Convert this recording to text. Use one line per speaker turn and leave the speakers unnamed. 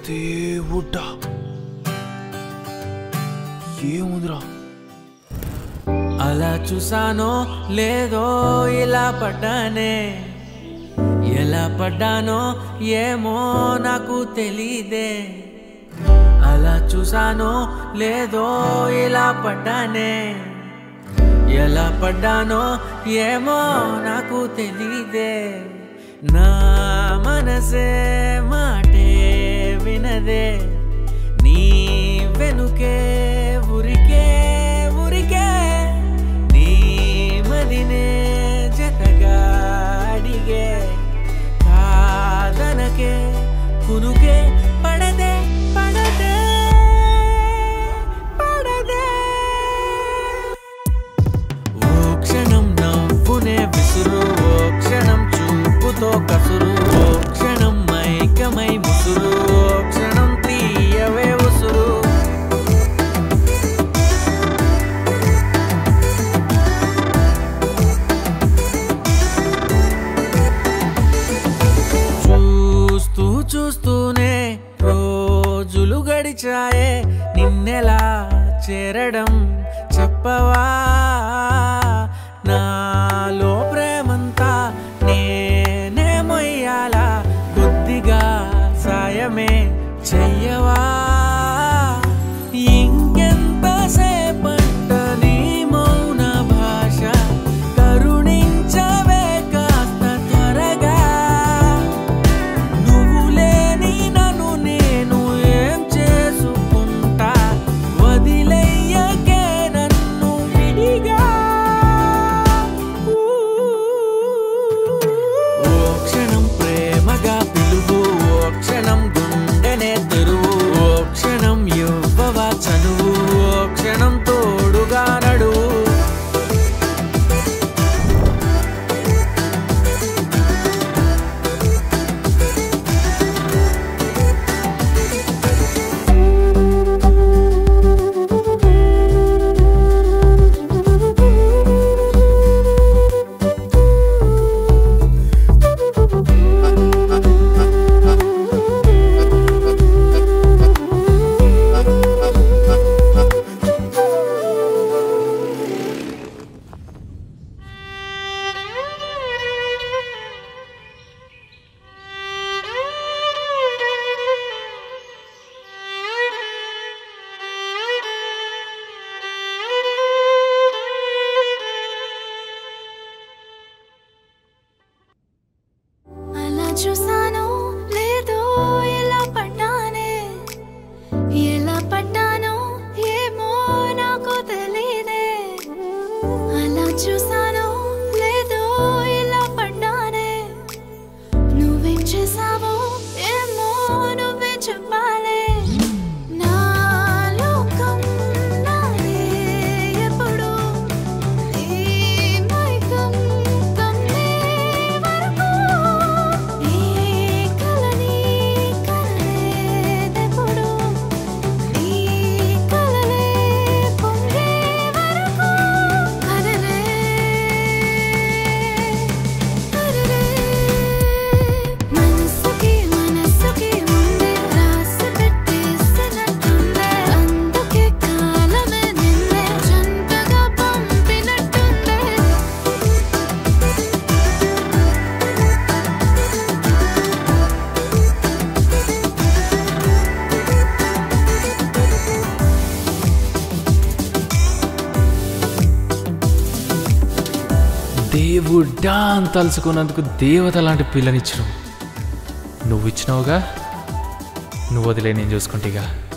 దేవుడా ఏముందిరా
అలా చూసానో లేదో ఇలా పడ్డానే ఎలా పడ్డానో ఏమో నాకు తెలీదే అలా చూసానో లేదో ఇలా పడ్డానే ఎలా పడ్డానో ఏమో నాకు తెలీదే నా మనసే మాటే వినదే నీ వెనుకే ఉరికే ఉరికే నీ మదినే జతగా అడిగే కాదనకే కునుకే పడదే పడదే పడదే ఓ క్షణం నవ్వునే విసురు ఓ క్షణం చూపుతో కసురు ఓ క్షణం మైకమై ముసురు ఓ క్షణం తీయవే ఉసురు చూస్తూ చూస్తూనే రోజులు గడిచాయే నిన్నెలా చేరడం చెప్పవా నాలో ప్రేమంతా నేనే మొయ్యాలా కొద్దిగా సాయమే చెయ్యవా ఇంకెంతసేపంట నీ మౌన భాష కరుణించవే కాస్త త్వరగా నువ్వు లేని నన్ను నేను ఏం చేసుకుంటా వదిలేయకే నన్ను విడిగా ఓ క్షణం ప్రేమగా పిలువు ఓ క్షణం గుండెనే తెరువు ఓ క్షణం యువ్వవా చనువు ఓ క్షణం తోడుగా నడువు
చూసానో లేదో ఎలా పడ్డానే ఎలా పడ్డానో ఏమో నాకు తెలీదే అలా చూసానో లేదో ఎలా పడ్డానే నువ్వేం చేసావో ఏమో నువ్వే చెప్పాలే నా లోకం నాదే ఎప్పుడు నీ మైకం కమ్మే వరకు
దేవుడా అని తలుచుకున్నందుకు దేవత లాంటి పిల్లనిచ్చినావు నువ్వు ఇచ్చినావుగా నువ్వు వదిలే నేను చూసుకుంటేగా